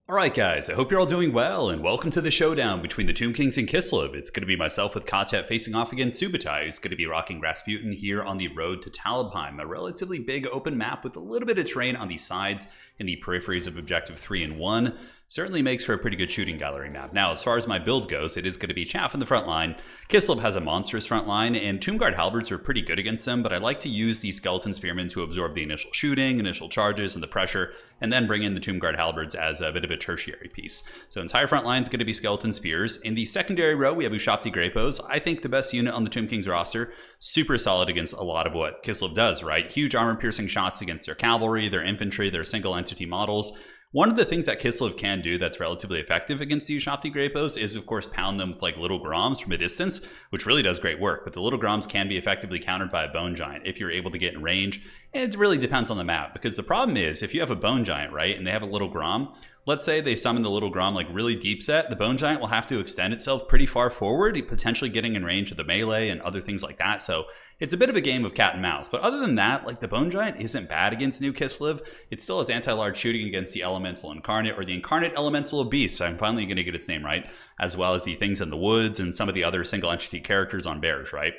Alright guys, I hope you're all doing well, and welcome to the showdown between the Tomb Kings and Kislev. It's going to be myself with Khatep facing off against Subutai, who's going to be rocking Rasputin here on the road to Talabheim, a relatively big open map with a little bit of terrain on the sides and the peripheries of Objective 3 and 1. Certainly makes for a pretty good shooting gallery map. Now, as far as my build goes, it is going to be chaff in the front line. Kislev has a monstrous front line, and Tomb Guard halberds are pretty good against them, but I like to use the Skeleton Spearmen to absorb the initial shooting, initial charges, and the pressure, and then bring in the Tomb Guard halberds as a bit of a tertiary piece. So entire front line is going to be Skeleton Spears. In the secondary row, we have Ushabti Grapos. I think the best unit on the Tomb Kings roster. Super solid against a lot of what Kislev does, right? Huge armor-piercing shots against their cavalry, their infantry, their single-entity models. One of the things that Kislev can do that's relatively effective against the Ushabti Grapos is, of course, pound them with like little Groms from a distance, which really does great work. But the little Groms can be effectively countered by a Bone Giant if you're able to get in range. And it really depends on the map, because the problem is if you have a Bone Giant, right, and they have a little Grom, let's say they summon the little Grom like really deep set, the Bone Giant will have to extend itself pretty far forward, potentially getting in range of the melee and other things like that. So it's a bit of a game of cat and mouse. But other than that, like the Bone Giant isn't bad against New Kislev. It still has anti-large shooting against the Elemental Incarnate, or the Incarnate Elemental of Beast. So I'm finally going to get its name right, as well as the things in the woods and some of the other single entity characters on bears, right?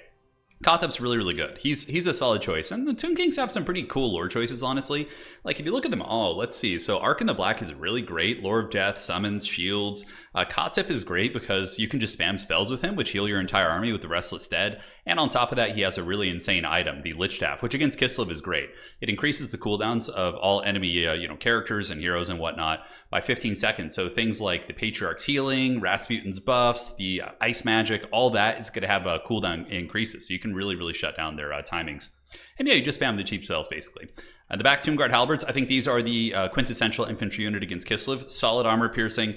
Khatep's really, really good. He's a solid choice. And the Tomb Kings have some pretty cool lore choices, honestly. Like, if you look at them all, let's see. So, Arc in the Black is really great. Lore of Death, Summons, Shields. Khatep is great because you can just spam spells with him, which heal your entire army with the Restless Dead. And on top of that, he has a really insane item, the Lich Staff, which against Kislev is great. It increases the cooldowns of all enemy characters and heroes and whatnot by 15 seconds. So things like the Patriarch's healing, Rasputin's buffs, the ice magic, all that is going to have cooldown increases. So you can really, really shut down their timings. And yeah, you just spam the cheap spells, basically. The back Tomb Guard halberds, I think these are the quintessential infantry unit against Kislev. Solid armor piercing,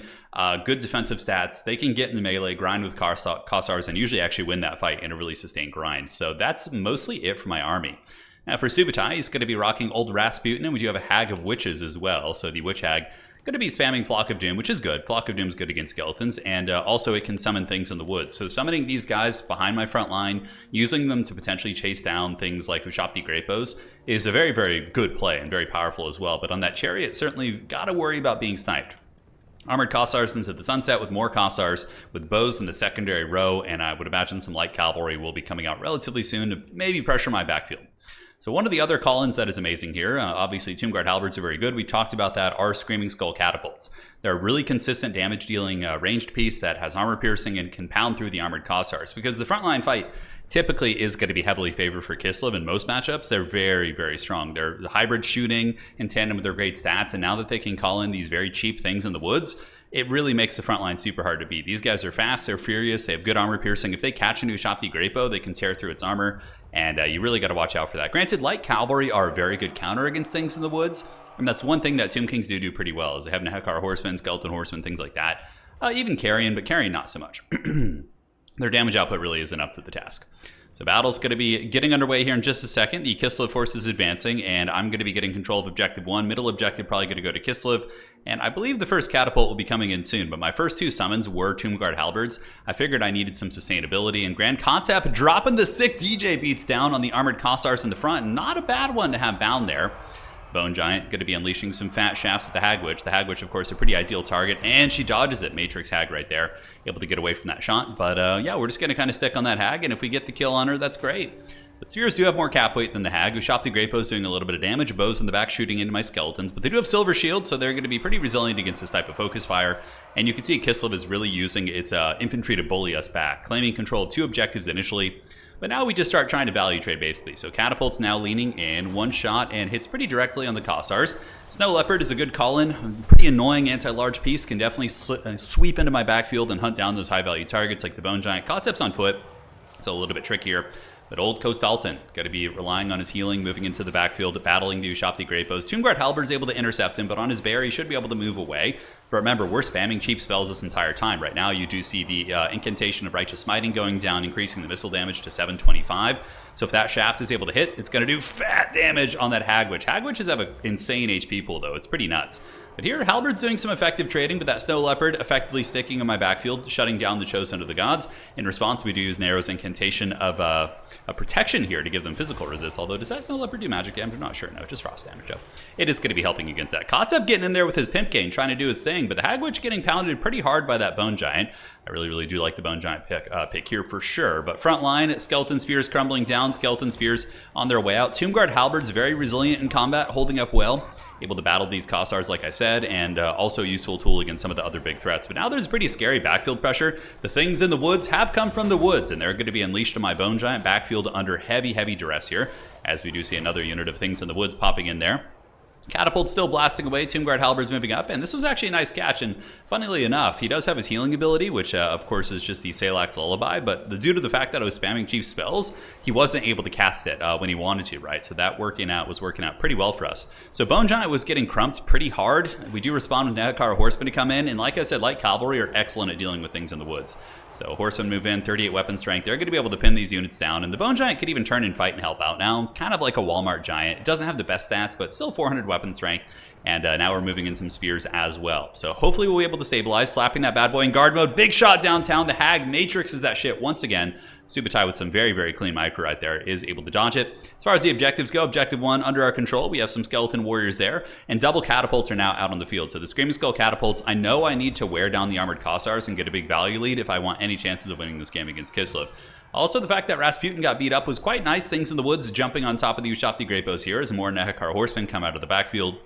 good defensive stats. They can get in the melee, grind with Kossars, and usually actually win that fight in a really sustained grind. So that's mostly it for my army. Now for Subutai, he's going to be rocking Old Rasputin, and we do have a Hag of Witches as well. So the Witch Hag going to be spamming Flock of Doom, which is good. Flock of Doom is good against skeletons, and also it can summon things in the woods. So summoning these guys behind my front line, using them to potentially chase down things like Ushabti Grapos is a very, very good play and very powerful as well. But on that chariot, certainly got to worry about being sniped. Armored Kossars into the sunset with more Kossars, with bows in the secondary row, and I would imagine some light cavalry will be coming out relatively soon to maybe pressure my backfield. So one of the other call-ins that is amazing here, obviously Tomb Guard halberds are very good. We talked about that, are Screaming Skull catapults. They're a really consistent damage-dealing ranged piece that has armor piercing and can pound through the armored Kossars, because the frontline fight typically is going to be heavily favored for Kislev in most matchups. They're very, very strong. They're hybrid shooting in tandem with their great stats, and now that they can call in these very cheap things in the woods, it really makes the front line super hard to beat. These guys are fast, they're furious, they have good armor piercing. If they catch a new Ushabti Grapo, they can tear through its armor, and you really got to watch out for that. Granted, light cavalry are a very good counter against things in the woods, and that's one thing that Tomb Kings do pretty well, is they have Nehekar horsemen, skeleton horsemen, things like that. Even Carrion, but Carrion not so much. Their damage output really isn't up to the task. So battle's going to be getting underway here in just a second. The Kislev force is advancing, and I'm going to be getting control of Objective 1. Middle objective probably going to go to Kislev, and I believe the first catapult will be coming in soon, but my first two summons were Tomb Guard halberds. I figured I needed some sustainability, and Grand Khatep dropping the sick DJ beats down on the armored Kossars in the front. Not a bad one to have bound there. Bone Giant going to be unleashing some fat shafts at the Hag Witch. The Hag Witch, of course, a pretty ideal target, and she dodges it. Matrix Hag right there, able to get away from that shot. But yeah, we're just going to kind of stick on that Hag, and if we get the kill on her, that's great. But Spheres do have more cap weight than the Hag. Ushabti Grapo doing a little bit of damage. Bows in the back shooting into my skeletons, but they do have Silver Shield, so they're going to be pretty resilient against this type of focus fire. And you can see Kislev is really using its infantry to bully us back, claiming control of two objectives initially. But now we just start trying to value trade, basically. So Catapult's now leaning in, one shot, and hits pretty directly on the Kossars. Snow Leopard is a good call-in. Pretty annoying anti-large piece. Can definitely sweep into my backfield and hunt down those high-value targets like the Bone Giant. Khatep's on foot, so a little bit trickier. But old Kostalton, got to be relying on his healing, moving into the backfield, battling the Ushabti Grapos. Tomb Guard halberd's able to intercept him, but on his bear, he should be able to move away. But remember, we're spamming cheap spells this entire time. Right now, you do see the incantation of Righteous Smiting going down, increasing the missile damage to 725. So if that shaft is able to hit, it's going to do fat damage on that Hag Witch. Hag Witches have an insane HP pool, though. It's pretty nuts. But here, Halberd's doing some effective trading, but that Snow Leopard effectively sticking in my backfield, shutting down the Chosen of the Gods. In response, we do use Nero's Incantation of a protection here to give them physical resist, although does that Snow Leopard do magic damage? I'm not sure. No, just frost damage. It is going to be helping against that. Khatep getting in there with his Pimp Cane, trying to do his thing, but the Hag Witch getting pounded pretty hard by that Bone Giant. I really do like the Bone Giant pick here for sure. But front line, Skeleton Spears crumbling down, Skeleton Spears on their way out. Tomb Guard Halberds very resilient in combat, holding up well. Able to battle these Kossars, like I said, and also a useful tool against some of the other big threats. But now there's pretty scary backfield pressure. The things in the woods have come from the woods, and they're going to be unleashed on my Bone Giant backfield under heavy duress here, as we do see another unit of things in the woods popping in there. Catapult still blasting away, Tomb Guard Halberds moving up, and this was actually a nice catch, and funnily enough, he does have his healing ability, which of course is just the Salak's Lullaby, but due to the fact that I was spamming Chief spells, he wasn't able to cast it when he wanted to, right? So that was working out pretty well for us. So Bone Giant was getting crumped pretty hard. We do respond with Nehekar Horsemen to come in, and like I said, light cavalry are excellent at dealing with things in the woods. So Horsemen move in, 38 weapon strength. They're going to be able to pin these units down, and the Bone Giant could even turn and fight and help out now. Kind of like a Walmart Giant. It doesn't have the best stats, but still 400 weapon strength. And now we're moving in some spears as well. So hopefully we'll be able to stabilize, slapping that bad boy in guard mode. Big shot downtown. The Hag matrixes that shit once again. Subutai with some very clean micro right there is able to dodge it. As far as the objectives go, objective 1 under our control. We have some skeleton warriors there, and double catapults are now out on the field. So the Screaming Skull catapults, I know I need to wear down the armored Kossars and get a big value lead if I want any chances of winning this game against Kislev. Also, the fact that Rasputin got beat up was quite nice. Things in the woods jumping on top of the Ushapti Great Bows here as more Nehekar horsemen come out of the backfield,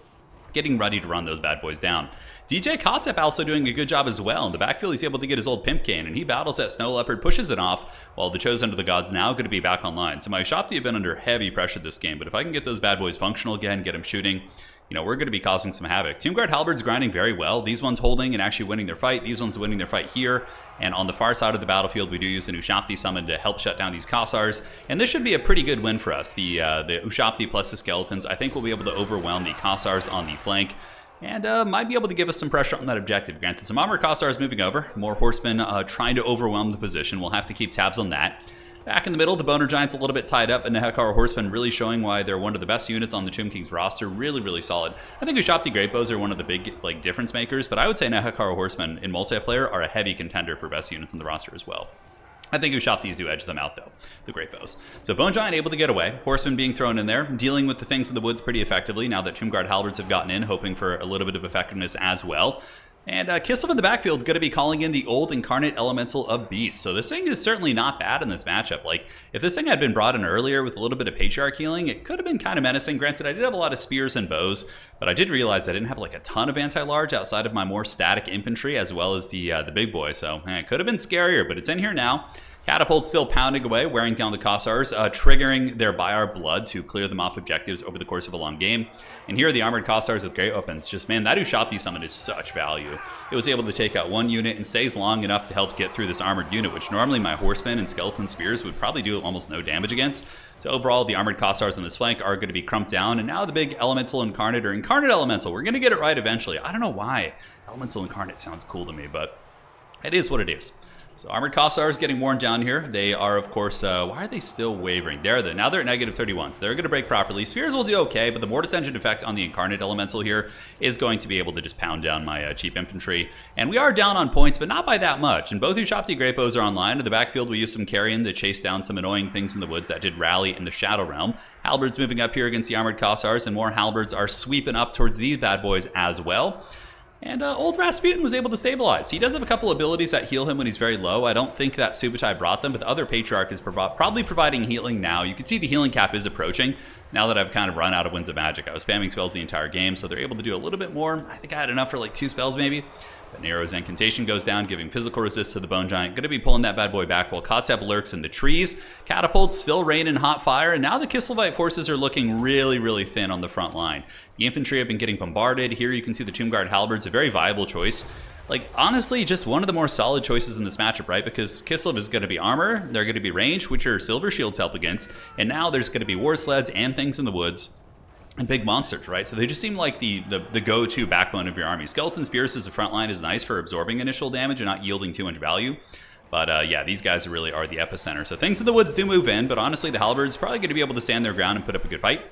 getting ready to run those bad boys down. DJ Khatep also doing a good job as well. In the backfield, he's able to get his old Pimp Cane, and he battles that Snow Leopard, pushes it off, while the Chosen of the Gods now going to be back online. So my Ushapti have been under heavy pressure this game, but if I can get those bad boys functional again, get them shooting, you know, we're going to be causing some havoc. Tomb Guard Halberds grinding very well. These ones holding and actually winning their fight. These ones winning their fight here. And on the far side of the battlefield, we do use an Ushapti summon to help shut down these Kossars. And this should be a pretty good win for us. The Ushapti plus the Skeletons, I think we'll be able to overwhelm the Kossars on the flank. And might be able to give us some pressure on that objective. Granted, some armored Kossars moving over. More horsemen trying to overwhelm the position. We'll have to keep tabs on that. Back in the middle, the Boner Giant's a little bit tied up, and Nehekar Horsemen really showing why they're one of the best units on the Tomb King's roster. Really solid. I think Ushapti Great Bows are one of the big difference makers, but I would say Nehekar Horsemen in multiplayer are a heavy contender for best units on the roster as well. I think Ushaptis do edge them out, though, the Great Bows. So Bone Giant able to get away. Horsemen being thrown in there, dealing with the things in the woods pretty effectively now that Tomb Guard Halberds have gotten in, hoping for a little bit of effectiveness as well. And Kislev in the backfield going to be calling in the old incarnate elemental of Beast. So this thing is certainly not bad in this matchup. Like, if this thing had been brought in earlier with a little bit of Patriarch healing, it could have been kind of menacing. Granted, I did have a lot of spears and bows, but I did realize I didn't have like a ton of anti-large outside of my more static infantry as well as the big boy. So it could have been scarier, but it's in here now. Catapult still pounding away, wearing down the Kossars, triggering their Buy Our Blood to clear them off objectives over the course of a long game. And here are the armored Kossars with great weapons. Just, man, that Ushapti summon is such value. It was able to take out one unit and stays long enough to help get through this armored unit, which normally my horsemen and skeleton spears would probably do almost no damage against. So overall, the armored Kossars on this flank are going to be crumped down. And now the big Elemental Incarnate, or Incarnate Elemental, we're going to get it right eventually. I don't know why. Elemental Incarnate sounds cool to me, but it is what it is. So Armored Kossars getting worn down here. They are, of course, why are they still wavering? Now they're at negative 31, so they're going to break properly. Spears will do okay, but the Mortis Engine effect on the Incarnate Elemental here is going to be able to just pound down my cheap infantry. And we are down on points, but not by that much. And both Ushapti Great Bows are online. In the backfield, we use some carrion to chase down some annoying things in the woods that did rally in the Shadow Realm. Halberds moving up here against the Armored Kossars, and more Halberds are sweeping up towards these bad boys as well. And old Rasputin was able to stabilize. He does have a couple abilities that heal him when he's very low. I don't think that Subutai brought them, but the other Patriarch is probably providing healing now. You can see the healing cap is approaching now that I've kind of run out of Winds of Magic. I was spamming spells the entire game, so they're able to do a little bit more. I think I had enough for like 2 spells maybe. But Nero's Incantation goes down, giving physical resist to the Bone Giant. Going to be pulling that bad boy back while Khatep lurks in the trees. Catapults still rain in hot fire, and now the Kislevite forces are looking really thin on the front line. The infantry have been getting bombarded. Here you can see the Tomb Guard Halberds, a very viable choice. Like, honestly, just one of the more solid choices in this matchup, right? Because Kislev is going to be armor, they're going to be range, which your Silver Shields help against, and now there's going to be war sleds and things in the woods. And big monsters, right? So they just seem like the go-to backbone of your army. Skeleton Spears as a front line is nice for absorbing initial damage and not yielding too much value. But yeah, these guys really are the epicenter. So things in the woods do move in, but honestly, the Halberds probably going to be able to stand their ground and put up a good fight.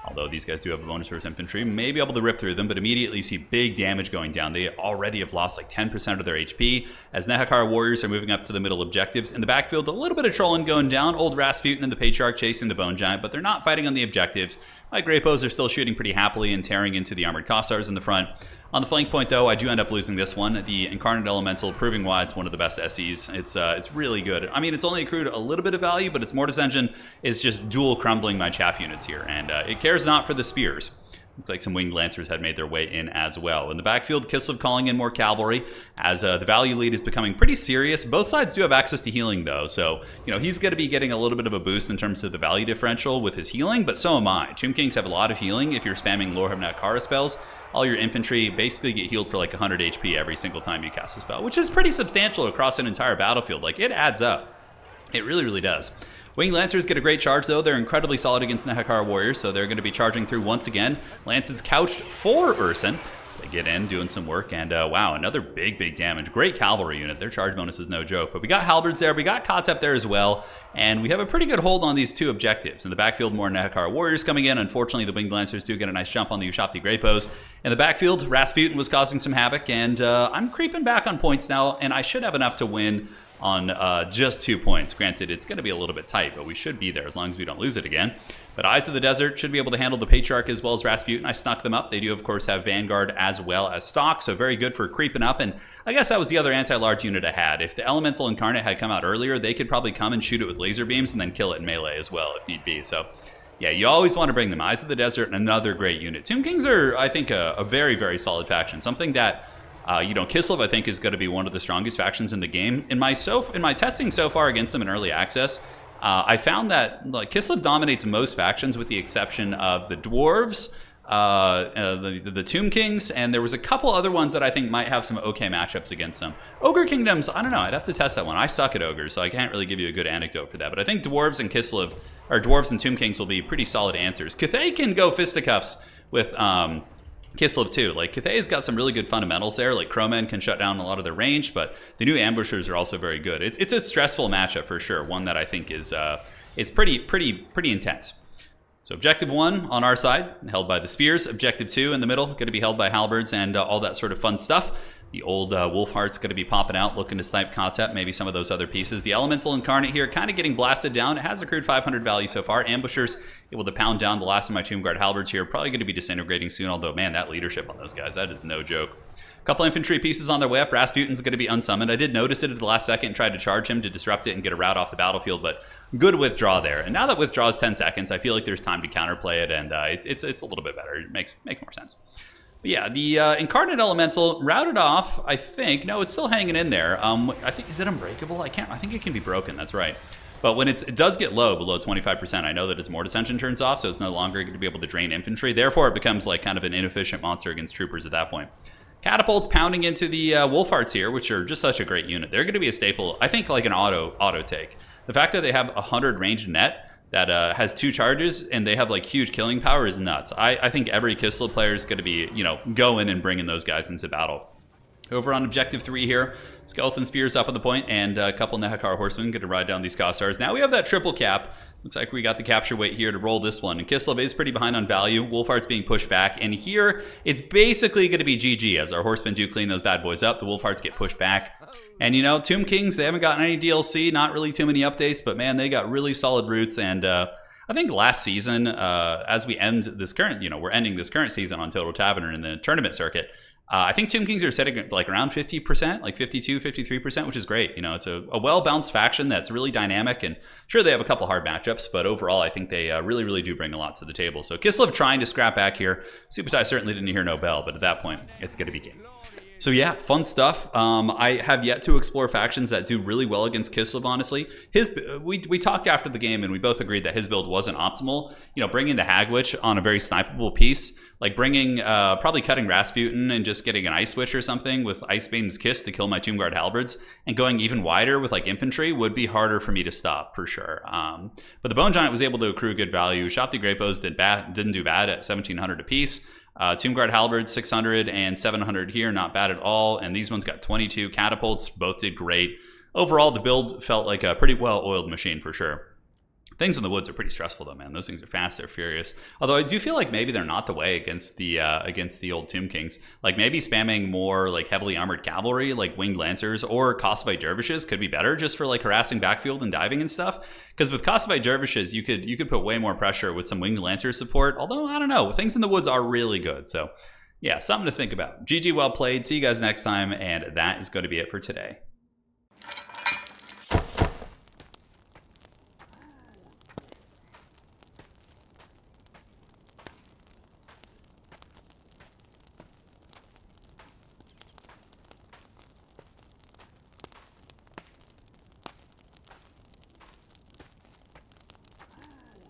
Although these guys do have a bonus versus infantry, may be able to rip through them, but immediately see big damage going down. They already have lost like 10% of their HP as Nehekar warriors are moving up to the middle objectives. In the backfield, a little bit of trolling going down. Old Rasputin and the Patriarch chasing the Bone Giant, but they're not fighting on the objectives. My Grey Bows are still shooting pretty happily and tearing into the Armored Kossars in the front. On the flank point, though, I do end up losing this one. The Incarnate Elemental, proving why it's one of the best SDs. It's really good. I mean, it's only accrued a little bit of value, but its Mortis Engine is just dual crumbling my chaff units here, and it cares not for the spears. Looks like some Winged Lancers had made their way in as well. In the backfield, Kislev calling in more cavalry as the value lead is becoming pretty serious. Both sides do have access to healing, though, so he's going to be getting a little bit of a boost in terms of the value differential with his healing, but so am I. Tomb Kings have a lot of healing if you're spamming Warhammer Kara spells. All your infantry basically get healed for like 100 HP every single time you cast a spell, which is pretty substantial across an entire battlefield. Like, it adds up. It really, really does. Winged Lancers get a great charge, though. They're incredibly solid against Nehekar warriors, so they're going to be charging through once again. Lances couched for Urson. So they get in, doing some work, and wow, another big damage. Great cavalry unit. Their charge bonus is no joke. But we got halberds there, we got Khatep there as well, and we have a pretty good hold on these two objectives. In the backfield, more Nehekar warriors coming in. Unfortunately, the Winged Lancers do get a nice jump on the Ushabti Grey Bows. In the backfield, Rasputin was causing some havoc, and I'm creeping back on points now, and I should have enough to win on just 2 points. Granted, it's going to be a little bit tight, but we should be there as long as we don't lose it again. But Eyes of the Desert should be able to handle the Patriarch as well as Rasputin. I snuck them up. They do, of course, have Vanguard as well as Stock, so very good for creeping up. And I guess that was the other anti-large unit I had. If the Elemental Incarnate had come out earlier, they could probably come and shoot it with laser beams and then kill it in melee as well if need be. So yeah, you always want to bring them. Eyes of the Desert, another great unit. Tomb Kings are, I think, a very solid faction. Something that Kislev, I think, is going to be one of the strongest factions in the game. In my testing so far against them in early access, I found that Kislev dominates most factions with the exception of the Dwarves, the Tomb Kings, and there was a couple other ones that I think might have some okay matchups against them. Ogre Kingdoms, I don't know. I'd have to test that one. I suck at Ogres, so I can't really give you a good anecdote for that. But I think Dwarves and Kislev, or Dwarves and Tomb Kings will be pretty solid answers. Khatep can go fisticuffs with Kislev too. Like, Khathep's got some really good fundamentals there. Like, Crowmen can shut down a lot of their range, but the new ambushers are also very good. It's a stressful matchup for sure. One that I think is pretty intense. So objective 1 on our side, held by the spears. Objective 2 in the middle, going to be held by halberds and all that sort of fun stuff. The old Wolfheart's going to be popping out, looking to snipe Khatep, maybe some of those other pieces. The Elemental Incarnate here, kind of getting blasted down. It has accrued 500 value so far. Ambushers able to pound down the last of my Tomb Guard halberds here. Probably going to be disintegrating soon, although, man, that leadership on those guys, that is no joke. A couple infantry pieces on their way up. Rasputin's going to be unsummoned. I did notice it at the last second and tried to charge him to disrupt it and get a route off the battlefield, but good withdraw there. And now that withdraw is 10 seconds, I feel like there's time to counterplay it, and it's a little bit better. It makes more sense. But yeah, the Incarnate Elemental routed off, I think. No, it's still hanging in there. I think, is it unbreakable? I think it can be broken, that's right. But when it does get low, below 25%, I know that its Mortis Engine turns off, so it's no longer going to be able to drain infantry. Therefore, it becomes like kind of an inefficient monster against troopers at that point. Catapults pounding into the Wolfhearts here, which are just such a great unit. They're going to be a staple, I think, like an auto take. The fact that they have 100 range net that has 2 charges and they have like huge killing power is nuts. I think every Kislev player is going to be, going and bringing those guys into battle. Over on objective 3 here, Skeleton Spears up on the point, and a couple Nehekar Horsemen going to ride down these Kossars. Now we have that triple cap. Looks like we got the capture weight here to roll this one. And Kislev is pretty behind on value. Wolfheart's being pushed back. And here, it's basically going to be GG as our Horsemen do clean those bad boys up. The Wolfhearts get pushed back. And, Tomb Kings, they haven't gotten any DLC. Not really too many updates. But, man, they got really solid roots. And I think last season, as we end this current, we're ending this current season on Total Tavern in the tournament circuit. I think Tomb Kings are setting like around 50%, like 52, 53%, which is great. It's a well-balanced faction that's really dynamic, and sure, they have a couple hard matchups, but overall, I think they really do bring a lot to the table. So Kislev trying to scrap back here. Subutai certainly didn't hear no bell, but at that point, it's going to be game. So yeah, fun stuff. I have yet to explore factions that do really well against Kislev, honestly. We talked after the game and we both agreed that his build wasn't optimal. Bringing the Hagwitch on a very snipeable piece, like probably cutting Rasputin and just getting an Ice Witch or something with Icebane's Kiss to kill my Tomb Guard halberds, and going even wider with like infantry would be harder for me to stop for sure. But the Bone Giant was able to accrue good value. Shopti Grey Bows didn't do bad at 1,700 apiece. Tomb Guard halberds 600 and 700 here, not bad at all. And these ones got 22 catapults, both did great. Overall, the build felt like a pretty well-oiled machine for sure. Things in the woods are pretty stressful though, man. Those things are fast, they're furious. Although I do feel like maybe they're not the way against the old Tomb Kings. Like maybe spamming more like heavily armored cavalry, like winged lancers or Kosovo dervishes could be better just for like harassing backfield and diving and stuff. Because with Kosovo dervishes, you could put way more pressure with some winged lancer support. Although I don't know, things in the woods are really good. So yeah, something to think about. GG, well played. See you guys next time, and that is going to be it for today.